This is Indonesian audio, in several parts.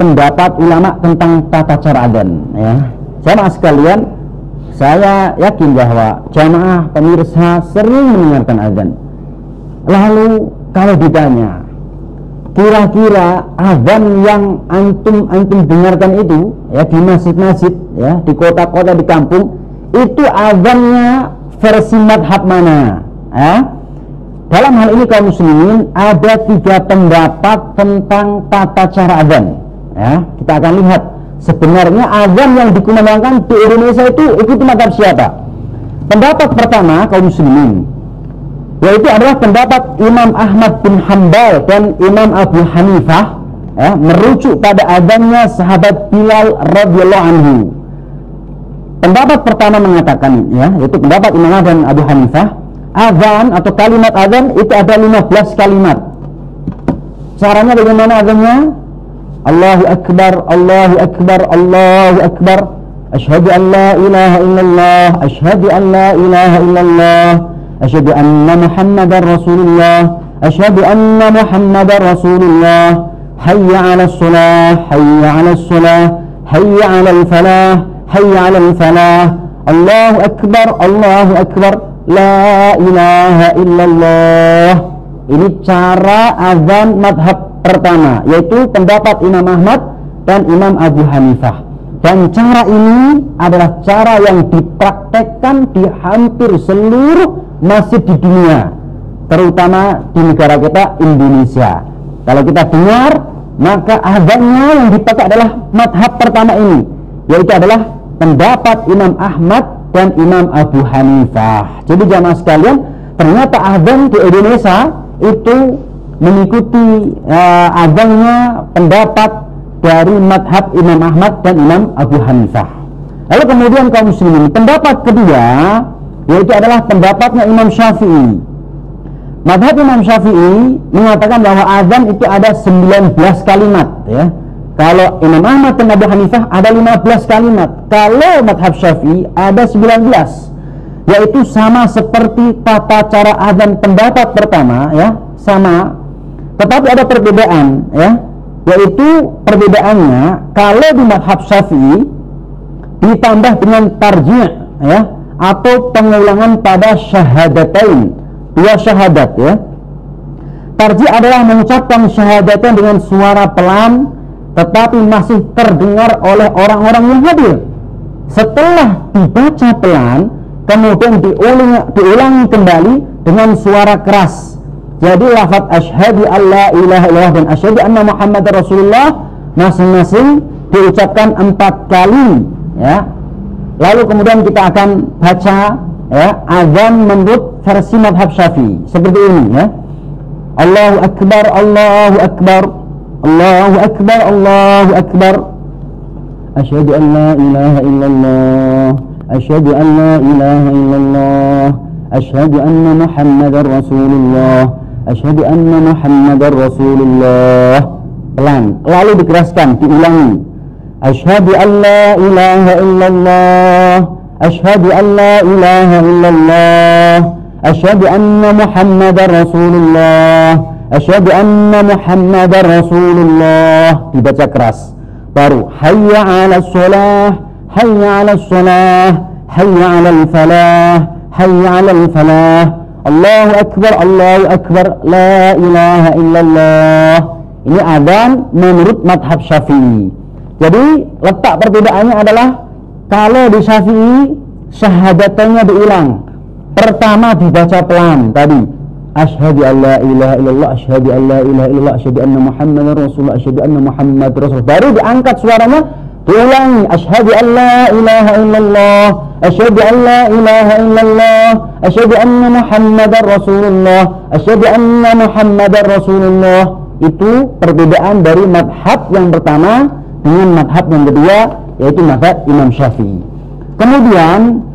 pendapat ulama tentang tata cara adzan ya. Jamaah sekalian, saya yakin bahwa jamaah pemirsa sering mendengarkan adzan. Lalu kalau ditanya, kira-kira adzan yang antum dengarkan itu ya di masjid-masjid ya, di kota-kota, di kampung, itu adzannya versi madhab mana ya? Dalam hal ini kaum muslimin ada 3 pendapat tentang tata cara adzan ya. Kita akan lihat sebenarnya adzan yang dikumandangkan di Indonesia itu ikuti madhab siapa. Pendapat pertama kaum muslimin, yaitu adalah pendapat Imam Ahmad bin Hanbal dan Imam Abu Hanifah ya, merujuk pada adzannya sahabat Bilal radhiyallahu anhu. Pendapat pertama mengatakan ya, yaitu pendapat Imam Ahmad dan Abu Hanifah, adzan atau kalimat adzan itu ada 15 kalimat. Caranya bagaimana adzannya? Allahu akbar, Allahu akbar, Allahu akbar, asyhadu an la ilaha illallah, asyhadu an la ilaha illallah, asyhadu anna Muhammadar Rasulullah, asyhadu anna Muhammadar Rasulullah, hayya 'alas shalah, hayya 'alas shalah, hayya 'alal falah, hayya 'alal falah, Allahu akbar, Allahu akbar, la ilaha illallah. Ini cara azan madhab pertama, yaitu pendapat Imam Ahmad dan Imam Abu Hanifah. Dan cara ini adalah cara yang dipraktekkan di hampir seluruh masjid di dunia, terutama di negara kita Indonesia. Kalau kita dengar, maka azannya yang dipakai adalah madhab pertama ini, yaitu adalah pendapat Imam Ahmad dan Imam Abu Hanifah. Jadi jamaah sekalian, ternyata azan di Indonesia itu mengikuti azannya pendapat dari madhab Imam Ahmad dan Imam Abu Hanifah. Lalu kemudian kaum muslimin, pendapat kedua yaitu adalah pendapatnya Imam Syafi'i. Madhab Imam Syafi'i mengatakan bahwa azan itu ada 19 kalimat ya. Kalau Imam Ahmad dan Abu Hanifah ada 15 kalimat. Kalau madhab Syafi'i ada 19, yaitu sama seperti tata cara azan pendapat pertama ya, sama. Tetapi ada perbedaan ya, yaitu perbedaannya kalau di madhab Syafi'i ditambah dengan tarji' ya, atau pengulangan pada syahadatain, 2 syahadat ya. Tarji' adalah mengucapkan syahadatain dengan suara pelan tetapi masih terdengar oleh orang-orang yang hadir. Setelah dibaca pelan, kemudian diulangi kembali dengan suara keras. Jadi lafaz asyhadu alla ilaha illallah dan asyhadu anna Muhammadar Rasulullah masing-masing diucapkan 4 kali ya. Lalu kemudian kita akan baca ya azan menurut versi madhab Syafi'i seperti ini ya. Allahu akbar, Allahu akbar, Allahu akbar, Allahu akbar, asyhadu an la ilaha illallah, asyhadu an la ilaha illallah, asyhadu anna Muhammadar Rasulullah, asyhadu anna Muhammadar Rasulullah. Pelan, lalu dikeraskan, diulangi. Asyhadu an la ilaha illallah, asyhadu an la ilaha illallah, asyhadu anna Muhammadar Rasulullah, asyhadu anna Muhammadar Rasulullah. Dibaca keras. Baru hayya 'alas shalah, hayya 'alas shalah, hayya 'alal falah, hayya 'alal falah, Allahu akbar, Allahu akbar, la ilaha illallah. Ini adzan menurut madhab Syafi'i. Jadi letak perbedaannya adalah kalau di Syafi'i syahadatannya diulang. Pertama dibaca pelan tadi, asyhadu an la ilaha illallah, asyhadu an la ilaha illallah, asyhadu anna Muhammadar Rasulullah, asyhadu anna Muhammadar Rasulullah. Baru diangkat suaranya, diulangi, asyhadu an la ilaha illallah, asyhadu an la ilaha illallah, asyhadu anna Muhammadar Rasulullah, asyhadu anna Muhammadar Rasulullah. Itu perbedaan dari madhab yang pertama dengan madhab yang kedua, yaitu madhab Imam Syafi'i. Kemudian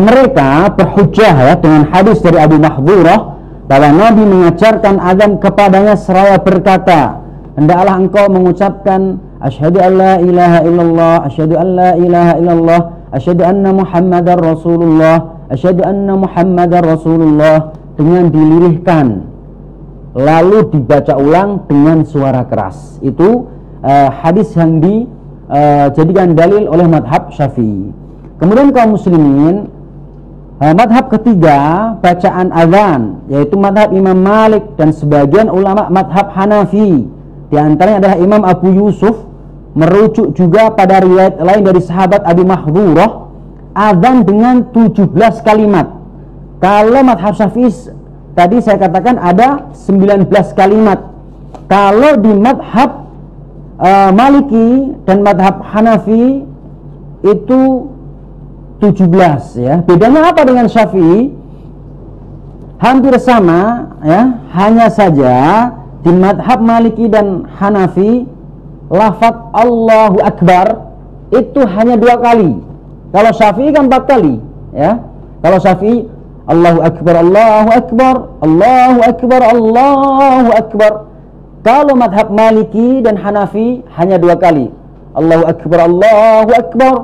mereka berhujjah ya dengan hadis dari Abu Mahdhurah bahwa Nabi mengajarkan azan kepadanya seraya berkata, hendaklah engkau mengucapkan asyhadu an la ilaha illallah, asyhadu an la ilaha illallah, asyhadu anna Muhammadar Rasulullah, asyhadu anna Muhammadar Rasulullah, dengan dilirihkan lalu dibaca ulang dengan suara keras. Itu hadis yang dijadikan dalil oleh madhab Syafi'i. Kemudian kaum muslimin, madhab ketiga bacaan azan, yaitu madhab Imam Malik dan sebagian ulama madhab Hanafi. Di antaranya adalah Imam Abu Yusuf, merujuk juga pada riwayat lain dari sahabat Abi Mahdhurah, azan dengan 17 kalimat. Kalau madhab Syafi'i tadi saya katakan ada 19 kalimat. Kalau di madhab Maliki dan madhab Hanafi itu 17 ya. Bedanya apa dengan Syafi'i? Hampir sama ya, hanya saja di madhab Maliki dan Hanafi lafaz Allahu Akbar itu hanya 2 kali. Kalau Syafi'i kan 4 kali ya. Kalau Syafi'i Allahu Akbar, Allahu Akbar, Allahu Akbar, Allahu Akbar. Kalau madhab Maliki dan Hanafi hanya 2 kali. Allahu Akbar, Allahu Akbar.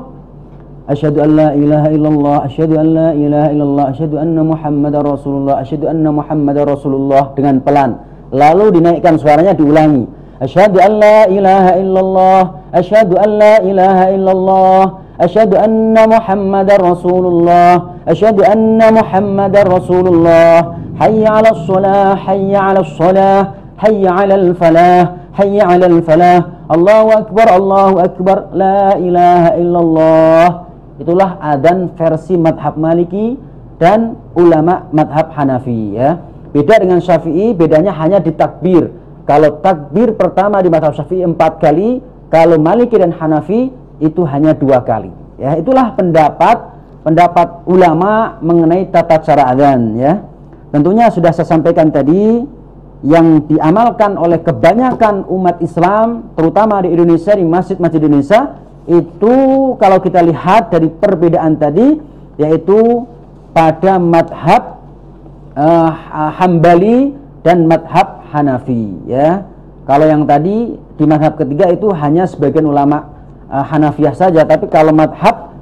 Asyhadu an la ilaha illallah, asyhadu an la ilaha illallah, asyhadu anna Muhammadar Rasulullah, asyhadu anna Muhammadar Rasulullah, dengan pelan. Lalu dinaikkan suaranya, diulangi. Asyhadu an la ilaha illallah, asyhadu an la ilaha illallah, asyhadu anna Muhammadar Rasulullah, asyhadu anna Muhammadar Rasulullah. Hayya 'alas shalah, hayya 'alas shalah, hayya 'alal falah, hayya 'alal falah. Allahu akbar, Allahu akbar, la ilaha illallah. Itulah adzan versi madhab Maliki dan ulama madhab Hanafi ya. Beda dengan Syafi'i, bedanya hanya di takbir. Kalau takbir pertama di madhab Syafi'i 4 kali, kalau Maliki dan Hanafi itu hanya 2 kali ya. Itulah pendapat ulama mengenai tata cara adzan ya. Tentunya sudah saya sampaikan tadi, yang diamalkan oleh kebanyakan umat Islam, terutama di Indonesia, di masjid-masjid Indonesia, itu kalau kita lihat dari perbedaan tadi, yaitu pada madhab Hambali dan madhab Hanafi ya. Kalau yang tadi di madhab ketiga itu hanya sebagian ulama Hanafiyah saja, tapi kalau madhab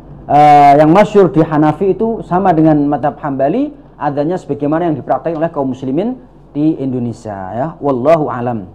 yang masyhur di Hanafi itu sama dengan madhab Hambali, adanya sebagaimana yang dipraktikkan oleh kaum muslimin di Indonesia ya. Wallahu alam.